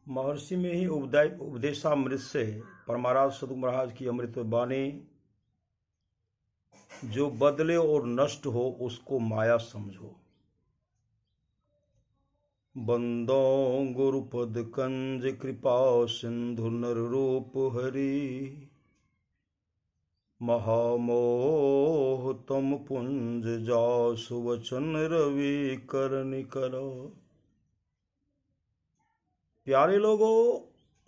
महर्षि में ही उपदेशामृत से परमाराज सद्गुरु महाराज की अमृत वाणी, जो बदले और नष्ट हो उसको माया समझो। बंदो गुरुपद कंज कृपा सिंधु नर रूप हरि, महामोह तम पुंज जासु वचन रवि करनि करो। प्यारे लोगों,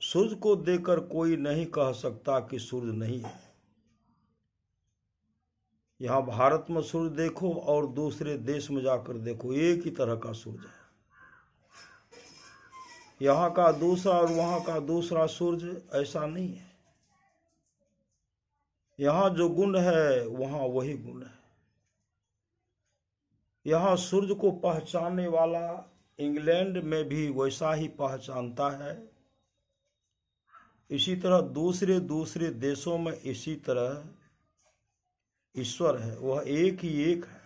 सूरज को देखकर कोई नहीं कह सकता कि सूरज नहीं है। यहाँ भारत में सूरज देखो और दूसरे देश में जाकर देखो, एक ही तरह का सूरज है। यहाँ का दूसरा और वहाँ का दूसरा सूरज ऐसा नहीं है। यहाँ जो गुण है वहाँ वही गुण है। यहाँ सूरज को पहचानने वाला इंग्लैंड में भी वैसा ही पहचानता है। इसी तरह दूसरे दूसरे देशों में इसी तरह ईश्वर है, वह एक ही एक है।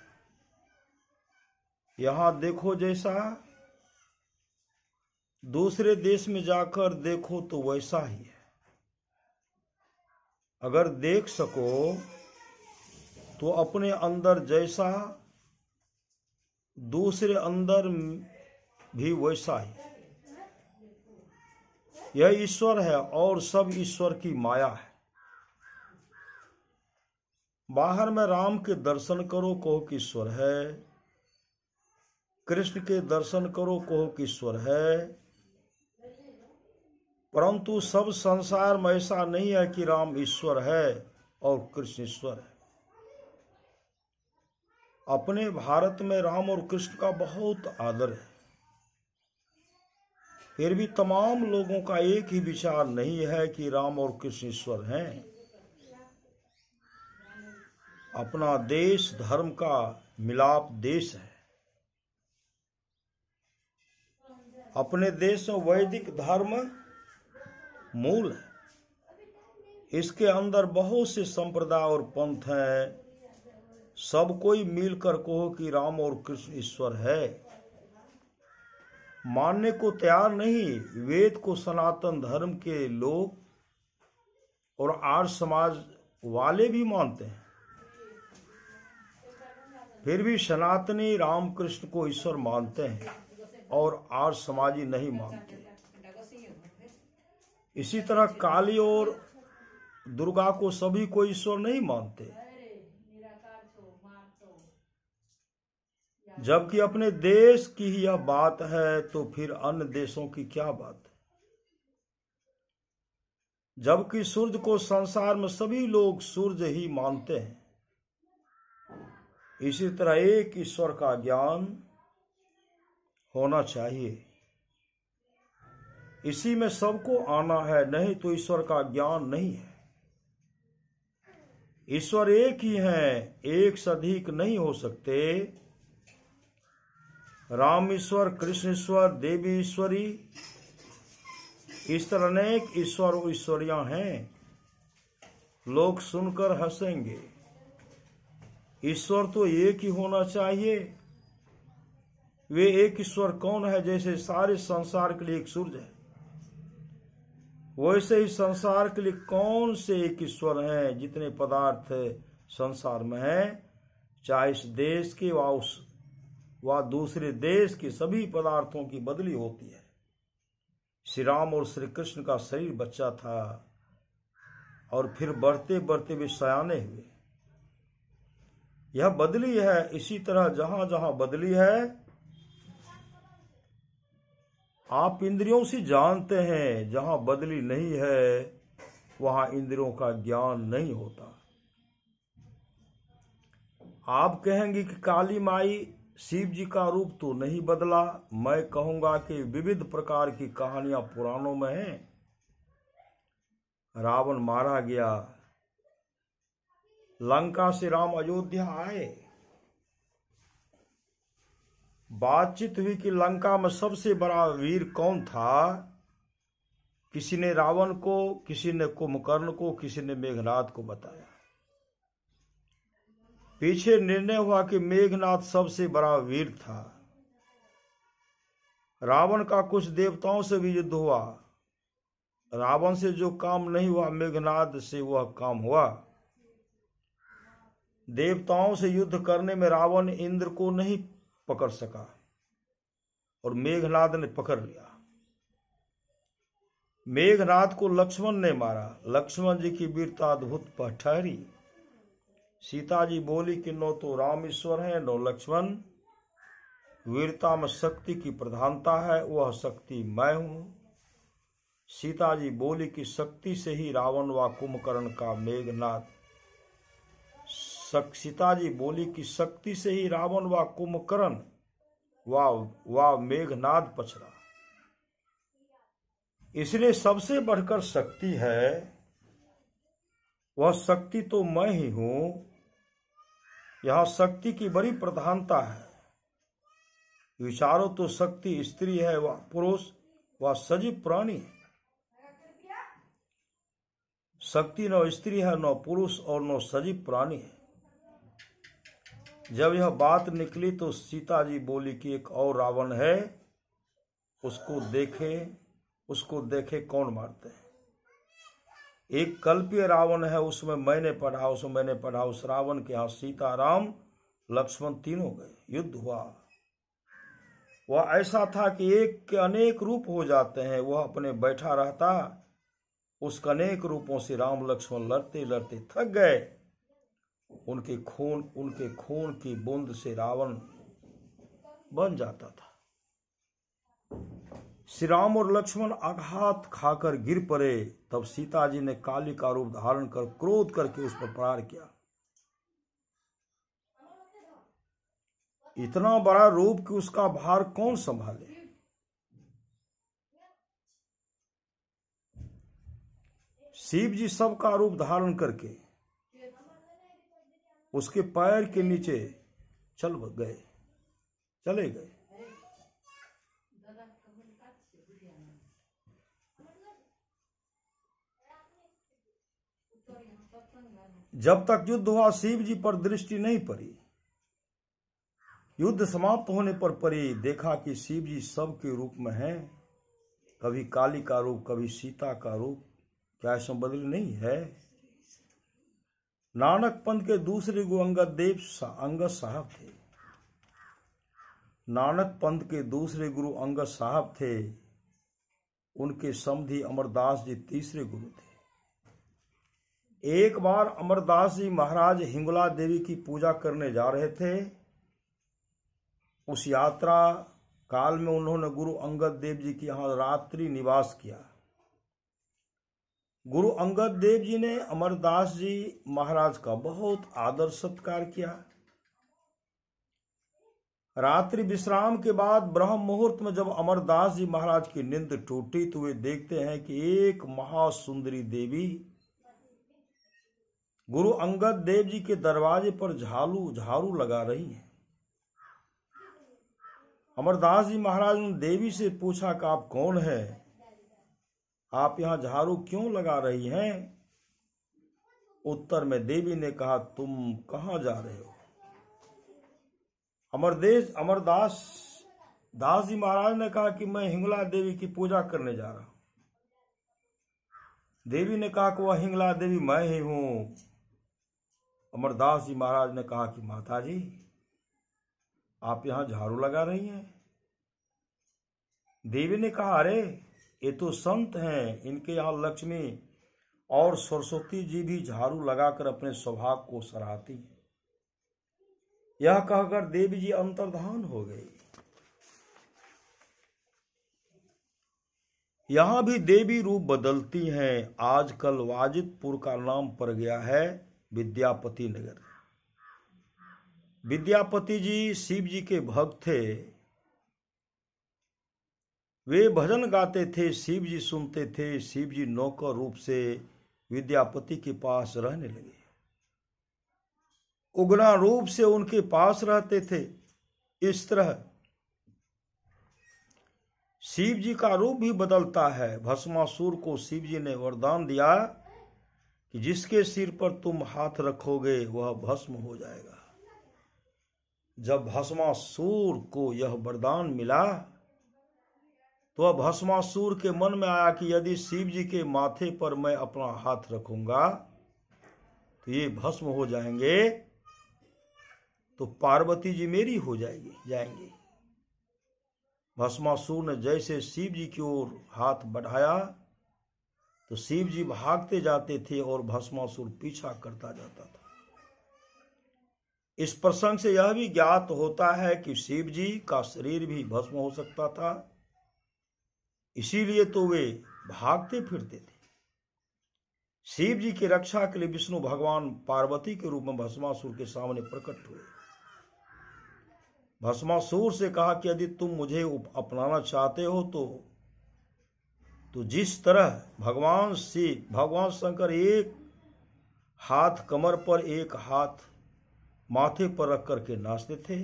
यहाँ देखो जैसा, दूसरे देश में जाकर देखो तो वैसा ही है। अगर देख सको तो अपने अंदर जैसा दूसरे अंदर भी वैसा ही। यह ईश्वर है और सब ईश्वर की माया है। बाहर में राम के दर्शन करो, कहो कि ईश्वर है। कृष्ण के दर्शन करो, कहो कि ईश्वर है। परंतु सब संसार में ऐसा नहीं है कि राम ईश्वर है और कृष्ण ईश्वर है। अपने भारत में राम और कृष्ण का बहुत आदर है, फिर भी तमाम लोगों का एक ही विचार नहीं है कि राम और कृष्ण ईश्वर हैं। अपना देश धर्म का मिलाप देश है। अपने देश में वैदिक धर्म मूल है। इसके अंदर बहुत से संप्रदाय और पंथ हैं। सब कोई मिलकर कहो कि राम और कृष्ण ईश्वर है। मानने को तैयार नहीं। वेद को सनातन धर्म के लोग और आर्य समाज वाले भी मानते हैं, फिर भी सनातनी राम कृष्ण को ईश्वर मानते हैं और आर्य समाजी नहीं मानते। इसी तरह काली और दुर्गा को सभी को ईश्वर नहीं मानते, जबकि अपने देश की ही यह बात है तो फिर अन्य देशों की क्या बात है। जबकि सूर्य को संसार में सभी लोग सूर्य ही मानते हैं। इसी तरह एक ईश्वर का ज्ञान होना चाहिए। इसी में सबको आना है, नहीं तो ईश्वर का ज्ञान नहीं है। ईश्वर एक ही है, एक से अधिक नहीं हो सकते। राम ईश्वर, कृष्ण ईश्वर, देवी ईश्वरी, इस तरह अनेक ईश्वर और ईश्वरियां हैं। लोग सुनकर हंसेंगे। ईश्वर तो एक ही होना चाहिए। वे एक ईश्वर कौन है? जैसे सारे संसार के लिए एक सूरज है, वैसे ही संसार के लिए कौन से एक ईश्वर हैं? जितने पदार्थ संसार में हैं, चाहे इस देश के व दूसरे देश के सभी पदार्थों की बदली होती है। श्री राम और श्री कृष्ण का शरीर बच्चा था और फिर बढ़ते बढ़ते वे सयाने हुए। यह बदली है। इसी तरह जहां जहां बदली है, आप इंद्रियों से जानते हैं। जहां बदली नहीं है वहां इंद्रियों का ज्ञान नहीं होता। आप कहेंगे कि काली माई शिव जी का रूप तो नहीं बदला। मैं कहूंगा कि विविध प्रकार की कहानियां पुराणों में हैं। रावण मारा गया, लंका से राम अयोध्या आए, बातचीत हुई कि लंका में सबसे बड़ा वीर कौन था। किसी ने रावण को, किसी ने कुंभकर्ण को, किसी ने मेघनाद को बताया। पीछे निर्णय हुआ कि मेघनाद सबसे बड़ा वीर था। रावण का कुछ देवताओं से भी युद्ध हुआ। रावण से जो काम नहीं हुआ, मेघनाद से वह काम हुआ। देवताओं से युद्ध करने में रावण इंद्र को नहीं पकड़ सका और मेघनाद ने पकड़ लिया। मेघनाद को लक्ष्मण ने मारा। लक्ष्मण जी की वीरता अद्भुत ठहरी। सीता जी बोली कि नो तो राम ईश्वर है, नो लक्ष्मण। वीरता में शक्ति की प्रधानता है, वह शक्ति मैं हूं। सीता जी बोली कि शक्ति से ही रावण व कुंभकर्ण का मेघनाद। सीता जी बोली कि शक्ति से ही रावण व कुंभकर्ण व मेघनाद पछड़ा। इसलिए सबसे बढ़कर शक्ति है, वह शक्ति तो मैं ही हूं। यहां शक्ति की बड़ी प्रधानता है। विचारो तो शक्ति स्त्री है, वह पुरुष, वह सजीव प्राणी है। शक्ति न स्त्री है, न पुरुष और न सजीव प्राणी है। जब यह बात निकली तो सीता जी बोली कि एक और रावण है, उसको देखे कौन मारते हैं। एक कल्पीय रावण है, उसमें मैंने पढ़ा। उस रावण के यहाँ सीता, राम, लक्ष्मण तीनों गए, युद्ध हुआ। वह ऐसा था कि एक के अनेक रूप हो जाते हैं, वह अपने बैठा रहता। उसके अनेक रूपों से राम लक्ष्मण लड़ते लड़ते थक गए। उनके खून की बूंद से रावण बन जाता था। श्री राम और लक्ष्मण आघात खाकर गिर पड़े। तब सीता जी ने काली का रूप धारण कर क्रोध करके उस पर प्रहार किया। इतना बड़ा रूप कि उसका भार कौन संभाले। शिव जी सबका रूप धारण करके उसके पैर के नीचे चले गए। जब तक युद्ध हुआ शिव जी पर दृष्टि नहीं पड़ी। युद्ध समाप्त होने पर पड़ी। देखा कि शिव जी सबके रूप में हैं। कभी काली का रूप, कभी सीता का रूप। क्या ऐसा बदल नहीं है। नानक पंथ के दूसरे गुरु अंगद साहब थे। नानक पंथ के दूसरे गुरु अंगद साहब थे। उनके समधी अमरदास जी तीसरे गुरु थे। एक बार अमरदास जी महाराज हिंगला देवी की पूजा करने जा रहे थे। उस यात्रा काल में उन्होंने गुरु अंगद देव जी के यहाँ रात्रि निवास किया। गुरु अंगद देव जी ने अमरदास जी महाराज का बहुत आदर सत्कार किया। रात्रि विश्राम के बाद ब्रह्म मुहूर्त में जब अमरदास जी महाराज की नींद टूटी तो वे देखते हैं कि एक महासुंदरी देवी गुरु अंगद देव जी के दरवाजे पर झाड़ू लगा रही है। अमरदास जी महाराज ने देवी से पूछा कि आप कौन है, आप यहाँ झाड़ू क्यों लगा रही हैं। उत्तर में देवी ने कहा, तुम कहाँ जा रहे हो। अमरदास जी महाराज ने कहा कि मैं हिंगला देवी की पूजा करने जा रहा हूं। देवी ने कहा कि वह हिंगला देवी मैं ही हूं। अमरदास जी महाराज ने कहा कि माता जी आप यहाँ झाड़ू लगा रही हैं। देवी ने कहा, अरे ये तो संत हैं, इनके यहाँ लक्ष्मी और सरस्वती जी भी झाड़ू लगाकर अपने स्वभाव को सराहती हैं। यह कहकर देवी जी अंतर्धान हो गई। यहां भी देवी रूप बदलती हैं। आजकल वाजिदपुर का नाम पड़ गया है विद्यापति नगर। विद्यापति जी शिव जी के भक्त थे। वे भजन गाते थे, शिव जी सुनते थे। शिव जी नौकर रूप से विद्यापति के पास रहने लगे। उग्र रूप से उनके पास रहते थे। इस तरह शिव जी का रूप भी बदलता है। भस्मासुर को शिव जी ने वरदान दिया कि जिसके सिर पर तुम हाथ रखोगे वह भस्म हो जाएगा। जब भस्मासुर को यह वरदान मिला तो अब भस्मासुर के मन में आया कि यदि शिव जी के माथे पर मैं अपना हाथ रखूंगा तो ये भस्म हो जाएंगे, तो पार्वती जी मेरी हो जाएंगी। भस्मासुर ने जैसे शिव जी की ओर हाथ बढ़ाया तो शिव जी भागते जाते थे और भस्मासुर पीछा करता जाता था। इस प्रसंग से यह भी ज्ञात होता है कि शिव जी का शरीर भी भस्म हो सकता था, इसीलिए तो वे भागते फिरते थे। शिव जी की रक्षा के लिए विष्णु भगवान पार्वती के रूप में भस्मासुर के सामने प्रकट हुए। भस्मासुर से कहा कि यदि तुम मुझे अपनाना चाहते हो तो जिस तरह भगवान शंकर एक हाथ कमर पर एक हाथ माथे पर रख करके नाचते थे,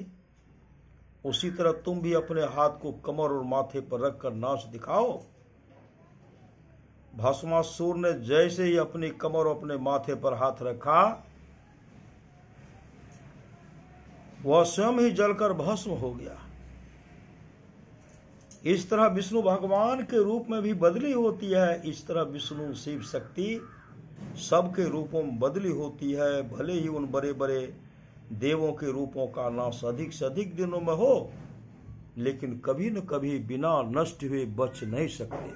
उसी तरह तुम भी अपने हाथ को कमर और माथे पर रखकर नाच दिखाओ। भस्मासुर ने जैसे ही अपनी कमर और अपने माथे पर हाथ रखा, वह स्वयं ही जलकर भस्म हो गया। इस तरह विष्णु भगवान के रूप में भी बदली होती है। इस तरह विष्णु शिव शक्ति सबके रूपों में बदली होती है। भले ही उन बड़े बड़े देवों के रूपों का नाश अधिक से अधिक दिनों में हो, लेकिन कभी न कभी बिना नष्ट हुए बच नहीं सकते।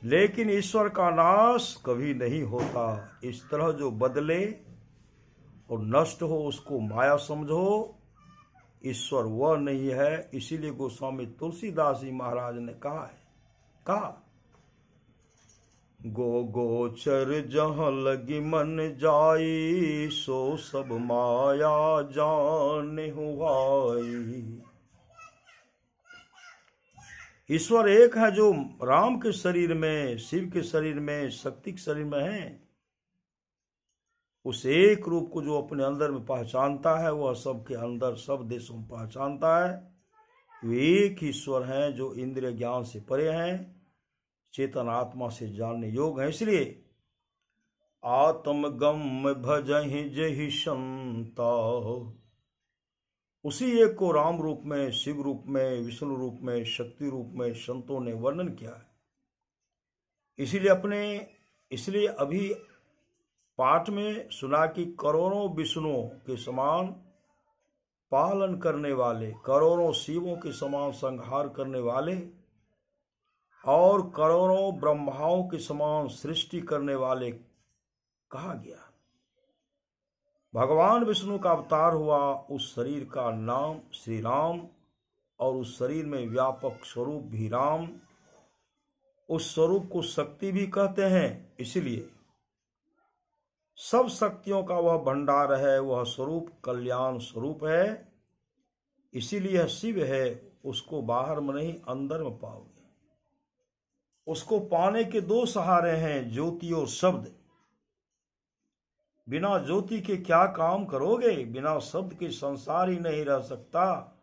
लेकिन ईश्वर का नाश कभी नहीं होता। इस तरह जो बदले और नष्ट हो उसको माया समझो, ईश्वर वह नहीं है। इसीलिए गोस्वामी तुलसीदास जी महाराज ने कहा गोचर जहां लगी मन जाई, सो सब माया जान हुआई। ईश्वर एक है जो राम के शरीर में, शिव के शरीर में, शक्ति के शरीर में है। उस एक रूप को जो अपने अंदर में पहचानता है वह सबके अंदर सब देशों में पहचानता है। वे एक ईश्वर हैं जो इंद्रिय ज्ञान से परे हैं, चेतन आत्मा से जानने योग्य है। इसलिए आत्मगम भजहि जहि संता, उसी एक को राम रूप में, शिव रूप में, विष्णु रूप में, शक्ति रूप में संतों ने वर्णन किया है। इसलिए अभी पाठ में सुना कि करोड़ों विष्णुओं के समान पालन करने वाले, करोड़ों शिवों के समान संहार करने वाले और करोड़ों ब्रह्माओं के समान सृष्टि करने वाले कहा गया। भगवान विष्णु का अवतार हुआ, उस शरीर का नाम श्री राम और उस शरीर में व्यापक स्वरूप भी राम। उस स्वरूप को शक्ति भी कहते हैं। इसलिए सब शक्तियों का वह भंडार है, वह स्वरूप कल्याण स्वरूप है। इसीलिए शिव है, उसको बाहर में नहीं अंदर में पाओगे। उसको पाने के दो सहारे हैं, ज्योति और शब्द। बिना ज्योति के क्या काम करोगे? बिना शब्द के संसार ही नहीं रह सकता।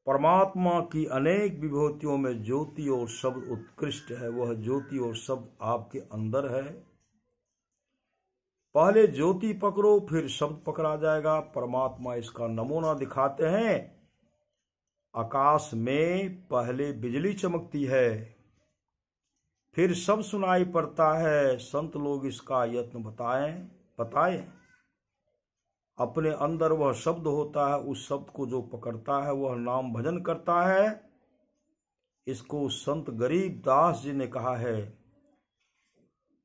परमात्मा की अनेक विभूतियों में ज्योति और शब्द उत्कृष्ट है। वह ज्योति और शब्द आपके अंदर है। पहले ज्योति पकड़ो फिर शब्द पकड़ा जाएगा। परमात्मा इसका नमूना दिखाते हैं। आकाश में पहले बिजली चमकती है, फिर शब्द सुनाई पड़ता है। संत लोग इसका यत्न बताएं। अपने अंदर वह शब्द होता है, उस शब्द को जो पकड़ता है वह नाम भजन करता है। इसको संत गरीब दास जी ने कहा है,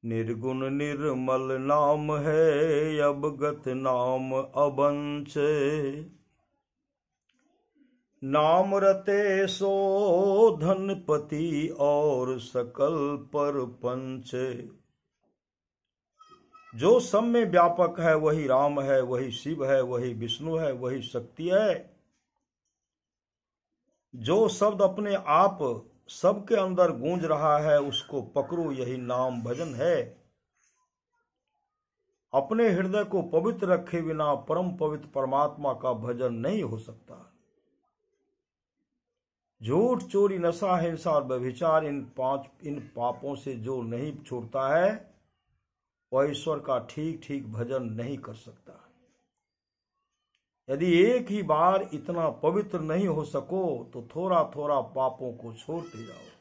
निर्गुण निर्मल नाम है, अवगत नाम अबंच। नाम रते सो धनपति और सकल पर पंच। जो सब में व्यापक है वही राम है, वही शिव है, वही विष्णु है, वही शक्ति है। जो शब्द अपने आप सबके अंदर गूंज रहा है उसको पकड़ो, यही नाम भजन है। अपने हृदय को पवित्र रखे बिना परम पवित्र परमात्मा का भजन नहीं हो सकता। झूठ, चोरी, नशा, हिंसा और व्यभिचार, इन पापों से जो नहीं छोड़ता है वह ईश्वर का ठीक ठीक भजन नहीं कर सकता। यदि एक ही बार इतना पवित्र नहीं हो सको तो थोड़ा थोड़ा पापों को छोड़ते जाओ।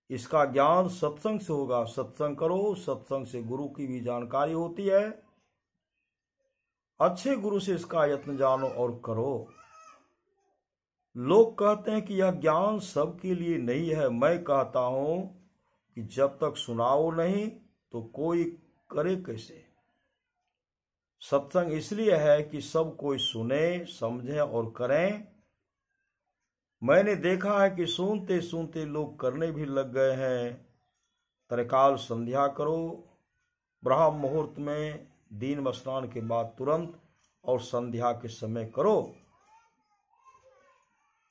इसका ज्ञान सत्संग से होगा। सत्संग करो, सत्संग से गुरु की भी जानकारी होती है। अच्छे गुरु से इसका यत्न जानो और करो। लोग कहते हैं कि यह ज्ञान सबके लिए नहीं है। मैं कहता हूं कि जब तक सुनाओ नहीं तो कोई करे कैसे। सत्संग इसलिए है कि सब कोई सुने, समझे और करें। मैंने देखा है कि सुनते सुनते लोग करने भी लग गए हैं। त्रिकाल संध्या करो, ब्रह्म मुहूर्त में, दीन स्नान के बाद तुरंत और संध्या के समय करो।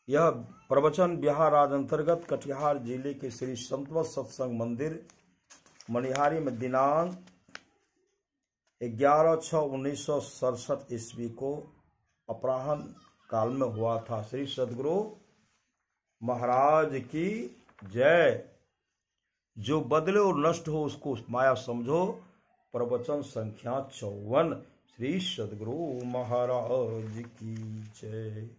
यह प्रवचन बिहार राज्य अंतर्गत कटिहार जिले के श्री संतवत सत्संग मंदिर मनिहारी में दिनांक 11/6/1967 ईस्वी को अपराह्न काल में हुआ था। श्री सदगुरु महाराज की जय। जो बदले और नष्ट हो उसको माया समझो। प्रवचन संख्या 54। श्री सदगुरु महाराज की जय।